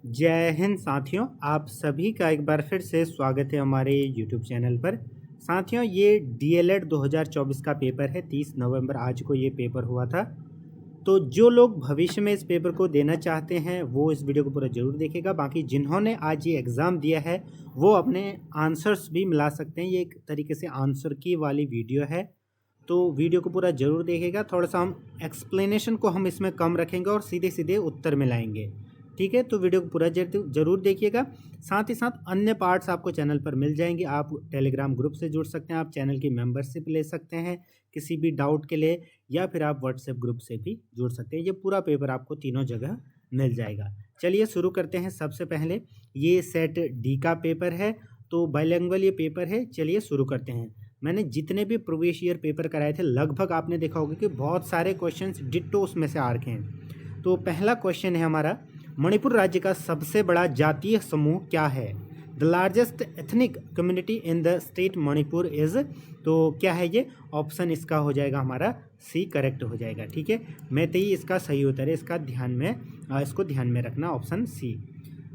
जय हिंद साथियों, आप सभी का एक बार फिर से स्वागत है हमारे यूट्यूब चैनल पर। साथियों, ये डीएलएड 2024 का पेपर है। 30 नवंबर आज को ये पेपर हुआ था। तो जो लोग भविष्य में इस पेपर को देना चाहते हैं वो इस वीडियो को पूरा जरूर देखेगा। बाकी जिन्होंने आज ये एग्ज़ाम दिया है वो अपने आंसर्स भी मिला सकते हैं। ये एक तरीके से आंसर की वाली वीडियो है, तो वीडियो को पूरा जरूर देखेगा। थोड़ा सा हम एक्सप्लेनेशन को हम इसमें कम रखेंगे और सीधे सीधे उत्तर मिलाएंगे। ठीक है, तो वीडियो को पूरा जरूर देखिएगा। साथ ही साथ अन्य पार्ट्स आपको चैनल पर मिल जाएंगे। आप टेलीग्राम ग्रुप से जुड़ सकते हैं, आप चैनल की मेंबरशिप ले सकते हैं किसी भी डाउट के लिए, या फिर आप व्हाट्सएप ग्रुप से भी जुड़ सकते हैं। ये पूरा पेपर आपको तीनों जगह मिल जाएगा। चलिए शुरू करते हैं। सबसे पहले ये सेट डी का पेपर है, तो बाइलिंगुअल ये पेपर है। चलिए शुरू करते हैं। मैंने जितने भी प्रीवियस ईयर पेपर कराए थे लगभग आपने देखा होगा कि बहुत सारे क्वेश्चंस डिट्टो उसमें से आ रखे हैं। तो पहला क्वेश्चन है हमारा, मणिपुर राज्य का सबसे बड़ा जातीय समूह क्या है? The largest ethnic community in the state Manipur is, तो क्या है ये? ऑप्शन इसका हो जाएगा हमारा सी, करेक्ट हो जाएगा। ठीक है, मैतेई इसका सही उत्तर है। इसको ध्यान में रखना, ऑप्शन सी।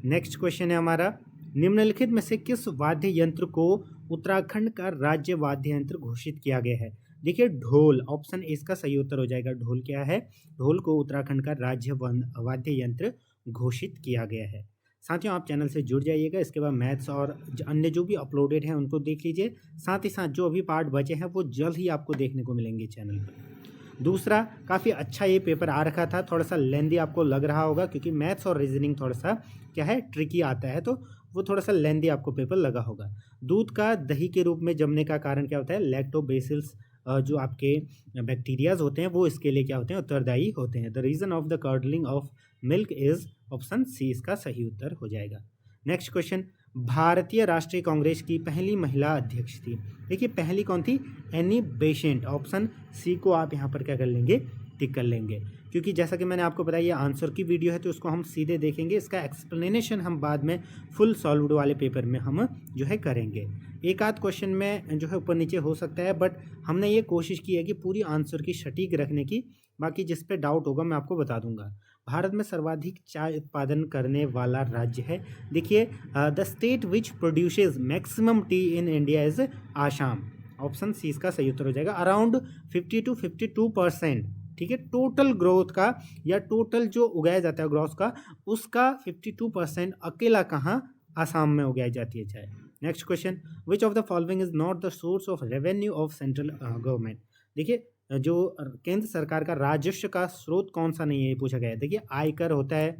नेक्स्ट क्वेश्चन है हमारा, निम्नलिखित में से किस वाद्य यंत्र को उत्तराखंड का राज्य वाद्य यंत्र घोषित किया गया है? देखिए, ढोल। ऑप्शन ए इसका सही उत्तर हो जाएगा। ढोल क्या है? ढोल को उत्तराखंड का राज्य वाद्य यंत्र घोषित किया गया है। साथियों, आप चैनल से जुड़ जाइएगा। इसके बाद मैथ्स और अन्य जो भी अपलोडेड हैं उनको देख लीजिए। साथ ही साथ जो अभी पार्ट बचे हैं वो जल्द ही आपको देखने को मिलेंगे चैनल पर। दूसरा, काफ़ी अच्छा ये पेपर आ रखा था। थोड़ा सा लेंदी आपको लग रहा होगा क्योंकि मैथ्स और रीजनिंग थोड़ा सा क्या है, ट्रिकी आता है, तो वो थोड़ा सा लेंदी आपको पेपर लगा होगा। दूध का दही के रूप में जमने का कारण क्या होता है? लैक्टोबैसिलस जो आपके बैक्टीरियाज होते हैं वो इसके लिए क्या होते हैं? उत्तरदायी होते हैं। The reason of the curdling of milk is, option C इसका सही उत्तर हो जाएगा। नेक्स्ट क्वेश्चन, भारतीय राष्ट्रीय कांग्रेस की पहली महिला अध्यक्ष थी। देखिए, पहली कौन थी? Annie Besant. ऑप्शन सी को आप यहाँ पर क्या कर लेंगे? टिक कर लेंगे, क्योंकि जैसा कि मैंने आपको बताया ये आंसर की वीडियो है तो उसको हम सीधे देखेंगे। इसका एक्सप्लेनेशन हम बाद में फुल सॉल्व्ड वाले पेपर में हम जो है करेंगे। एक आध क्वेश्चन में जो है ऊपर नीचे हो सकता है, बट हमने ये कोशिश की है कि पूरी आंसर की सटीक रखने की। बाकी जिस पे डाउट होगा मैं आपको बता दूंगा। भारत में सर्वाधिक चाय उत्पादन करने वाला राज्य है। देखिए, the state which produces maximum tea in India is Assam. Option C इसका सही उत्तर हो जाएगा। अराउंड 50 to 52%, ठीक है, टोटल ग्रोथ का या टोटल जो उगाया जाता है ग्रोथ का, उसका 52% अकेला कहाँ? आसाम में उगाई जाती है चाय। Next question, which of the following is not the source of revenue of central government? देखिए, जो केंद्र सरकार का राजस्व का स्रोत कौन सा नहीं है, ये पूछा गया है। देखिए, आयकर होता है,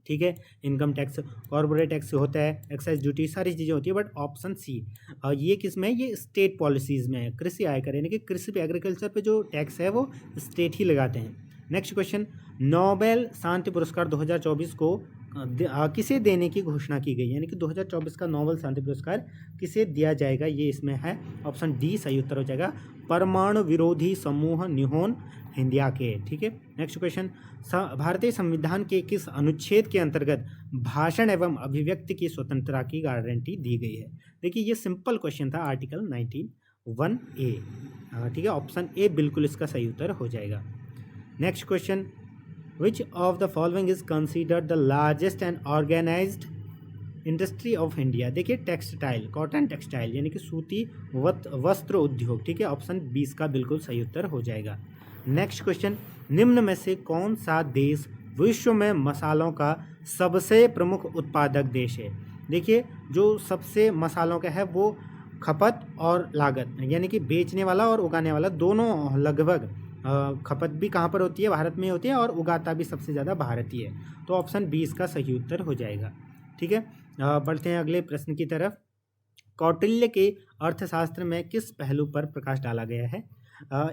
ठीक है, इनकम टैक्स, कॉर्पोरेट टैक्स होता है, एक्साइज ड्यूटी, सारी चीज़ें होती है, बट ऑप्शन सी ये किस में है? ये स्टेट पॉलिसीज़ में है। कृषि आयकर यानी कि कृषि पे, एग्रीकल्चर पे जो टैक्स है वो स्टेट ही लगाते हैं। नेक्स्ट क्वेश्चन, नोबेल शांति पुरस्कार 2024 को किसे देने की घोषणा की गई? यानी कि 2024 का नोबेल शांति पुरस्कार किसे दिया जाएगा, ये इसमें है। ऑप्शन डी सही उत्तर हो जाएगा। परमाणु विरोधी समूह निहोन इंडिया के। ठीक है, नेक्स्ट क्वेश्चन, भारतीय संविधान के किस अनुच्छेद के अंतर्गत भाषण एवं अभिव्यक्ति की स्वतंत्रता की गारंटी दी गई है? देखिए, ये सिंपल क्वेश्चन था। आर्टिकल 19(1)(a), ठीक है, ऑप्शन ए बिल्कुल इसका सही उत्तर हो जाएगा। Next question, which of the following is considered the largest and organized industry of India? देखिए, टेक्सटाइल, कॉटन टेक्सटाइल यानी कि सूती वस्त्र उद्योग। ठीक है, ऑप्शन 20 का बिल्कुल सही उत्तर हो जाएगा। नेक्स्ट क्वेश्चन, निम्न में से कौन सा देश विश्व में मसालों का सबसे प्रमुख उत्पादक देश है? देखिए, जो सबसे मसालों का है वो खपत और लागत यानी कि बेचने वाला और उगाने वाला दोनों लगभग, खपत भी कहाँ पर होती है? भारत में होती है, और उगाता भी सबसे ज़्यादा भारत ही है। तो ऑप्शन 20 का सही उत्तर हो जाएगा। ठीक है, बढ़ते हैं अगले प्रश्न की तरफ। कौटिल्य के अर्थशास्त्र में किस पहलू पर प्रकाश डाला गया है?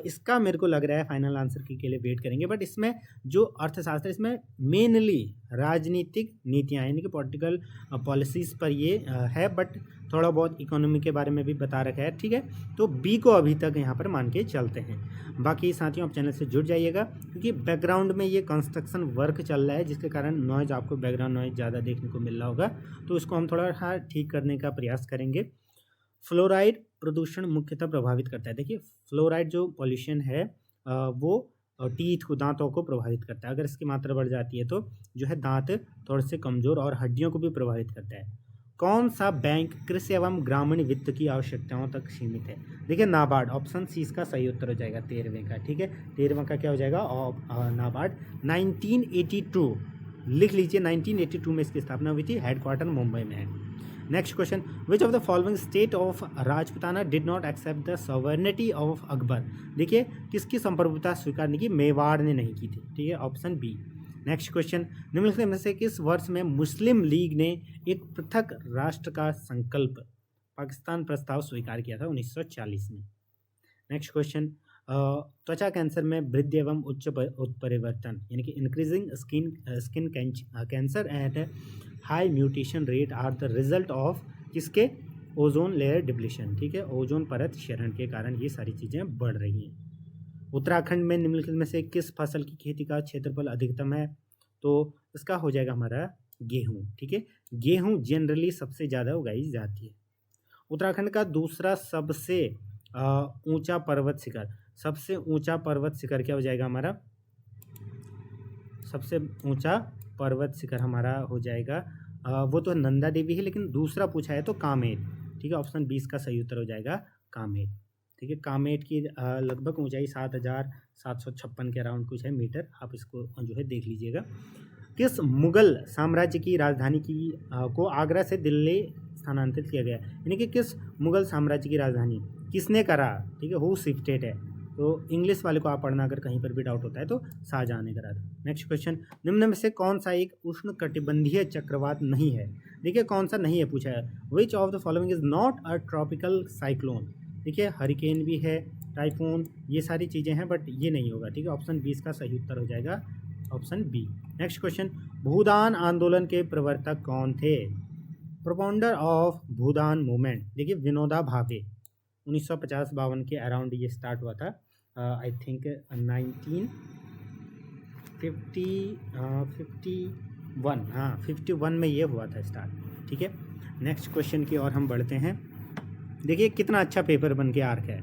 इसका मेरे को लग रहा है फाइनल आंसर के लिए वेट करेंगे, बट इसमें जो अर्थशास्त्र, इसमें मेनली राजनीतिक नीतियाँ यानी कि पॉलिटिकल पॉलिसीज़ पर ये है, बट थोड़ा बहुत इकोनॉमी के बारे में भी बता रखा है। ठीक है, तो बी को अभी तक यहाँ पर मान के चलते हैं। बाकी साथियों, आप चैनल से जुड़ जाइएगा क्योंकि बैकग्राउंड में ये कंस्ट्रक्शन वर्क चल रहा है, जिसके कारण नॉइज़, आपको बैकग्राउंड नॉइज़ ज़्यादा देखने को मिल रहा होगा, तो इसको हम थोड़ा ठीक करने का प्रयास करेंगे। फ्लोराइड प्रदूषण मुख्यतः प्रभावित करता है। देखिए, फ्लोराइड जो पॉल्यूशन है वो और टीथ को, दांतों को प्रभावित करता है। अगर इसकी मात्रा बढ़ जाती है तो जो है दांत थोड़े से कमज़ोर और हड्डियों को भी प्रभावित करता है। कौन सा बैंक कृषि एवं ग्रामीण वित्त की आवश्यकताओं तक सीमित है? देखिए नाबार्ड, ऑप्शन सी इसका सही उत्तर हो जाएगा 13वें का। ठीक है, 13वां का क्या हो जाएगा? नाबार्ड। 1982 लिख लीजिए, 1982 में इसकी स्थापना हुई थी। हेडक्वार्टर मुंबई में है। Next question, which of the following state of Rajputana did not accept the sovereignty of Akbar? देखिए किसकी संप्रभुता स्वीकार नहीं की? मेवाड़ ने नहीं की थी। ठीक है, ऑप्शन बी। नेक्स्ट क्वेश्चन, निम्नलिखित में से किस वर्ष में मुस्लिम लीग ने एक पृथक राष्ट्र का संकल्प पाकिस्तान प्रस्ताव स्वीकार किया था? 1940 में। नेक्स्ट क्वेश्चन, त्वचा कैंसर में वृद्धि एवं उच्च उत्परिवर्तन यानी कि increasing skin cancer at high mutation rate are the result of किसके? Ozone layer depletion. ठीक है, ओजोन परत क्षरण के कारण ये सारी चीज़ें बढ़ रही हैं। उत्तराखंड में निम्नलिखित में से किस फसल की खेती का क्षेत्रफल अधिकतम है? तो इसका हो जाएगा हमारा गेहूँ। ठीक है, गेहूँ जनरली सबसे ज़्यादा उगाई जाती है। उत्तराखंड का दूसरा सबसे ऊंचा पर्वत शिखर, सबसे ऊंचा पर्वत शिखर क्या हो जाएगा हमारा? सबसे ऊंचा पर्वत शिखर हमारा हो जाएगा वो तो नंदा देवी है, लेकिन दूसरा पूछा है तो कामेट। ठीक है, ऑप्शन 20 का सही उत्तर हो जाएगा कामेट। ठीक है, कामेट की लगभग ऊंचाई 7,756 के अराउंड कुछ है मीटर। आप इसको जो है देख लीजिएगा। किस मुगल साम्राज्य की राजधानी को आगरा से दिल्ली स्थानांतरित किया गया? यानी कि किस मुगल साम्राज्य की राजधानी किसने करा? ठीक है, हु शिफ्टेड है। तो इंग्लिश वाले को आप पढ़ना अगर कहीं पर भी डाउट होता है तो शाहजहां ने करा था। नेक्स्ट क्वेश्चन, निम्न में से कौन सा एक उष्ण कटिबंधीय चक्रवात नहीं है? देखिए कौन सा नहीं है पूछा है। विच of the following is not a tropical cyclone? देखिए हरिकेन भी है, टाइफून, ये सारी चीज़ें हैं, बट ये नहीं होगा। ठीक है, ऑप्शन 20 का सही उत्तर हो जाएगा ऑप्शन बी। नेक्स्ट क्वेश्चन, भूदान आंदोलन के प्रवर्तक कौन थे? प्रोपाउंडर ऑफ भूदान मूवमेंट, देखिए विनोबा भावे। 1950-52 के अराउंड ये स्टार्ट हुआ था। आई थिंक 1951, हाँ 51 में ये हुआ था स्टार्ट। ठीक है, नेक्स्ट क्वेश्चन की ओर हम बढ़ते हैं। देखिए कितना अच्छा पेपर बन के आ रखा है।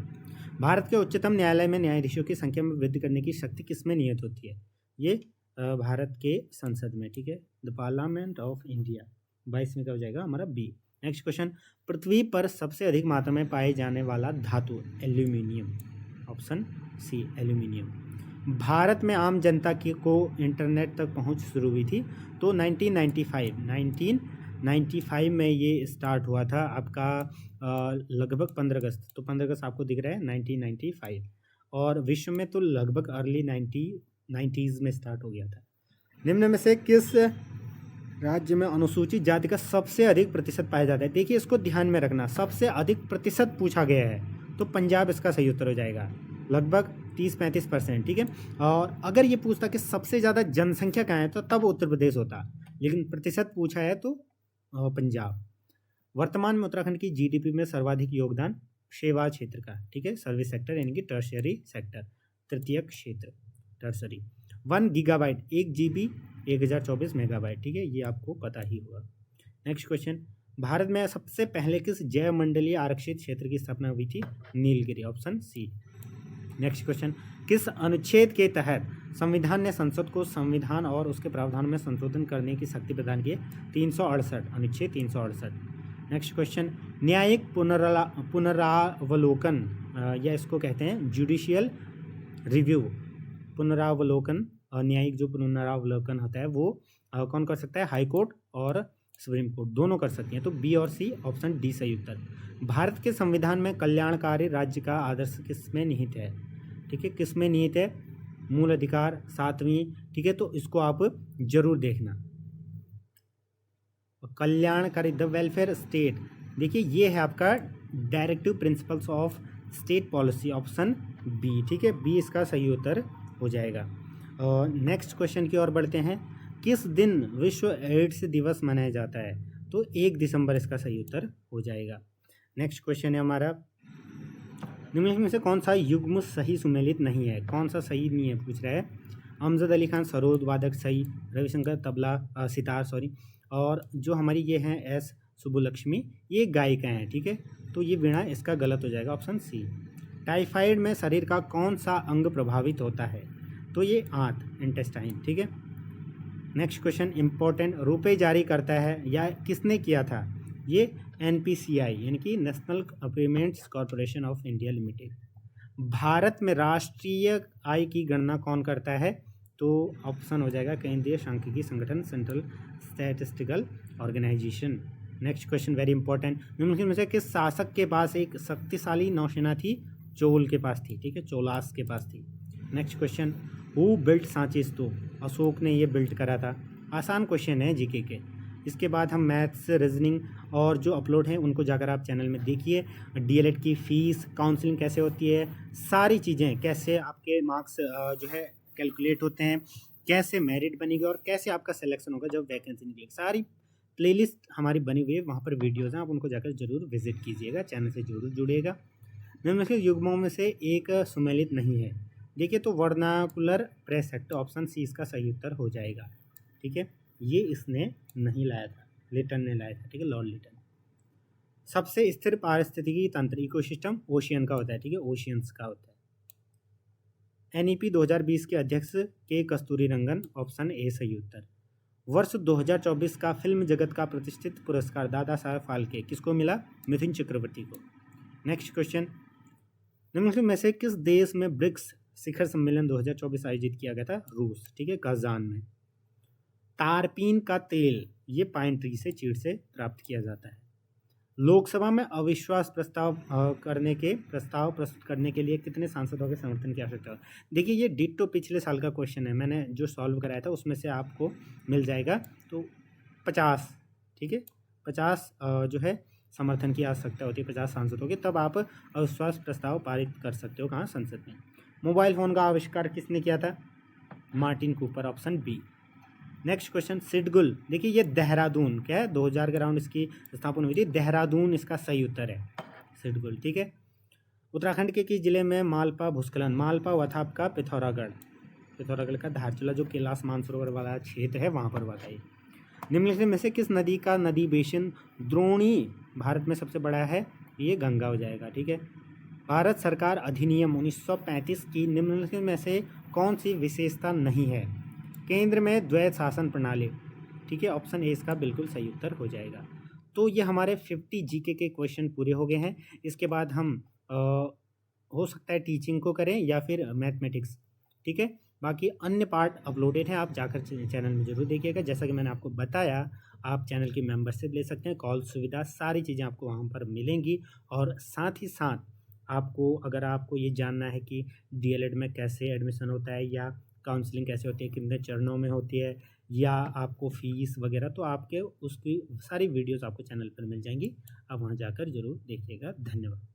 भारत के उच्चतम न्यायालय में न्यायाधीशों की संख्या में वृद्धि करने की शक्ति किसमें निहित होती है? ये भारत के संसद में। ठीक है, द पार्लियामेंट ऑफ इंडिया। 22 में क्या हो जाएगा हमारा बी। नेक्स्ट क्वेश्चन, पृथ्वी पर सबसे अधिक मात्रा में पाए जाने वाला धातु? Aluminium, option C aluminium. Bharat में आम जनता को इंटरनेट तक पहुंच शुरू हुई थी तो 1995 में ये स्टार्ट हुआ था आपका लगभग 15 अगस्त। तो 15 अगस्त आपको दिख रहा है 1995, और विश्व में तो लगभग अर्ली 90s में स्टार्ट हो गया था। निम्न में से किस राज्य में अनुसूचित जाति का सबसे अधिक प्रतिशत पाया जाता है? देखिए इसको ध्यान में रखना, सबसे अधिक प्रतिशत पूछा गया है तो पंजाब इसका सही उत्तर हो जाएगा, लगभग 30-35%। ठीक है, और अगर ये पूछता कि सबसे ज़्यादा जनसंख्या कहाँ है तो तब उत्तर प्रदेश होता, लेकिन प्रतिशत पूछा है तो पंजाब। वर्तमान में उत्तराखंड की जीडीपी में सर्वाधिक योगदान सेवा क्षेत्र का। ठीक है, सर्विस सेक्टर यानी कि टर्शियरी सेक्टर, तृतीयक क्षेत्र टर्सरी। 1 gigabyte 1 GB 1024 megabyte. ठीक है, ये आपको पता ही होगा। नेक्स्ट क्वेश्चन, भारत में सबसे पहले किस जैव मंडलीय आरक्षित क्षेत्र की स्थापना हुई थी? Nilgiri, option C. Next question, किस अनुच्छेद के तहत संविधान ने संसद को संविधान और उसके प्रावधान में संशोधन करने की शक्ति प्रदान की? 368, अनुच्छेद 368। नेक्स्ट क्वेश्चन, न्यायिक पुनरावलोकन या इसको कहते हैं जुडिशियल रिव्यू। पुनरावलोकन, न्यायिक जो पुनरावलोकन होता है वो कौन कर सकता है? हाई कोर्ट और सुप्रीम कोर्ट दोनों कर सकती हैं। तो बी और सी, ऑप्शन डी सही उत्तर। भारत के संविधान में कल्याणकारी राज्य का आदर्श किसमें निहित है? ठीक है, किसमें निहित है? मूल अधिकार 7वीं। ठीक है, तो इसको आप जरूर देखना। कल्याणकारी, द वेलफेयर स्टेट, देखिए ये है आपका directive principles of state policy, option B. ठीक है, बी इसका सही उत्तर हो जाएगा। और नेक्स्ट क्वेश्चन की ओर बढ़ते हैं। किस दिन विश्व एड्स दिवस मनाया जाता है? तो 1 दिसंबर इसका सही उत्तर हो जाएगा। नेक्स्ट क्वेश्चन है हमारा, निम्नलिखित में से कौन सा युग्म सही सुमेलित नहीं है? कौन सा सही नहीं है पूछ रहा है। अमजद अली खान सरोद वादक सही, रविशंकर तबला सितार सॉरी, और जो हमारी ये हैं एस सुब्बुलक्ष्मी ये गायिका हैं। ठीक है, तो ये वीणा इसका गलत हो जाएगा, ऑप्शन सी। टाइफाइड में शरीर का कौन सा अंग प्रभावित होता है? तो ये आंत इंटेस्टाइन, ठीक है। नेक्स्ट क्वेश्चन इंपॉर्टेंट, रुपए जारी करता है या किसने किया था? ये एनपीसीआई यानी कि national payments corporation of India limited. Bharat में राष्ट्रीय आय की गणना कौन करता है? तो ऑप्शन हो जाएगा केंद्रीय सांख्यिकी संगठन, central statistical organisation. Next question very important, निम्नलिखित में से किस शासक के पास एक शक्तिशाली नौसेना थी? चोल के पास थी, ठीक है, चोलास के पास थी। Next question, who built Sanchi stupa? Ashok ने ये बिल्ट करा था। आसान क्वेश्चन है जीके के। इसके बाद हम मैथ्स, रीजनिंग और जो अपलोड हैं उनको जाकर आप चैनल में देखिए। डीएलएड की फ़ीस, काउंसलिंग कैसे होती है, सारी चीज़ें, कैसे आपके मार्क्स जो है कैलकुलेट होते हैं, कैसे मेरिट बनेगी और कैसे आपका सिलेक्शन होगा जब वैकेंसी निकलेगी, सारी प्लेलिस्ट हमारी बनी हुई है, वहाँ पर वीडियोज़ हैं, आप उनको जाकर ज़रूर विजिट कीजिएगा, चैनल से ज़रूर जुड़िएगा। निम्नलिखित युग्मों में से एक सुमेलित नहीं है। देखिए तो vernacular press act, option C इसका सही उत्तर हो जाएगा, ठीक है। ये इसने नहीं लाया था, लिटन ने लाया था, ठीक है, लॉर्ड लिटन। सबसे स्थिर पारिस्थितिकी तंत्र इकोसिस्टम ओशियन का होता है, ठीक है, ओशियंस का होता है। एनईपी 2020 के अध्यक्ष के कस्तूरीरंगन, ऑप्शन ए सही उत्तर। वर्ष 2024 का फिल्म जगत का प्रतिष्ठित पुरस्कार दादा साहब फाल्के किसको मिला? मिथुन चक्रवर्ती को। नेक्स्ट क्वेश्चन, निम्नलिखित में से किस देश में ब्रिक्स शिखर सम्मेलन 2024 आयोजित किया गया था? रूस, ठीक है, कजान में। तारपीन का तेल ये पाइन ट्री से, चीड़ से प्राप्त किया जाता है। लोकसभा में अविश्वास प्रस्ताव प्रस्तुत करने के लिए कितने सांसदों के समर्थन की आवश्यकता है? देखिए ये डिट्टो पिछले साल का क्वेश्चन है, मैंने जो सॉल्व कराया था उसमें से आपको मिल जाएगा। तो 50, ठीक है, 50 जो है समर्थन की आवश्यकता होती है 50 सांसदों की, तब आप अविश्वास प्रस्ताव पारित कर सकते हो। कहाँ? संसद में। मोबाइल फ़ोन का आविष्कार किसने किया था? Martin Cooper, option B. Next question, सिडगुल, देखिए ये देहरादून, क्या है, 2000 के अराउंड इसकी स्थापना हुई थी, देहरादून इसका सही उत्तर है, सिडगुल, ठीक है। उत्तराखंड के किस जिले में मालपा भूस्खलन? मालपा हुआ था आपका पिथौरागढ़ का धारचूला, जो कैलाश मानसरोवर वाला क्षेत्र है वहाँ पर हुआ था ये। निम्नलिखित में से किस नदी का नदी बेसिन द्रोणी भारत में सबसे बड़ा है? ये गंगा हो जाएगा, ठीक है। भारत सरकार अधिनियम 1935 की निम्नलिखित में से कौन सी विशेषता नहीं है? केंद्र में द्वैत शासन प्रणाली, ठीक है, ऑप्शन ए इसका बिल्कुल सही उत्तर हो जाएगा। तो ये हमारे 50 जीके के क्वेश्चन पूरे हो गए हैं। इसके बाद हम हो सकता है टीचिंग को करें या फिर मैथमेटिक्स, ठीक है। बाकी अन्य पार्ट अपलोडेड है, आप जाकर चैनल में ज़रूर देखिएगा। जैसा कि मैंने आपको बताया, आप चैनल की मेंबरशिप ले सकते हैं, कॉल सुविधा, सारी चीज़ें आपको वहाँ पर मिलेंगी। और साथ ही साथ आपको, अगर आपको ये जानना है कि डीएलएड में कैसे एडमिशन होता है या काउंसलिंग कैसे होती है, कितने चरणों में होती है, या आपको फ़ीस वगैरह, तो आपके उसकी सारी वीडियोस आपको चैनल पर मिल जाएंगी। आप वहाँ जाकर ज़रूर देखिएगा। धन्यवाद।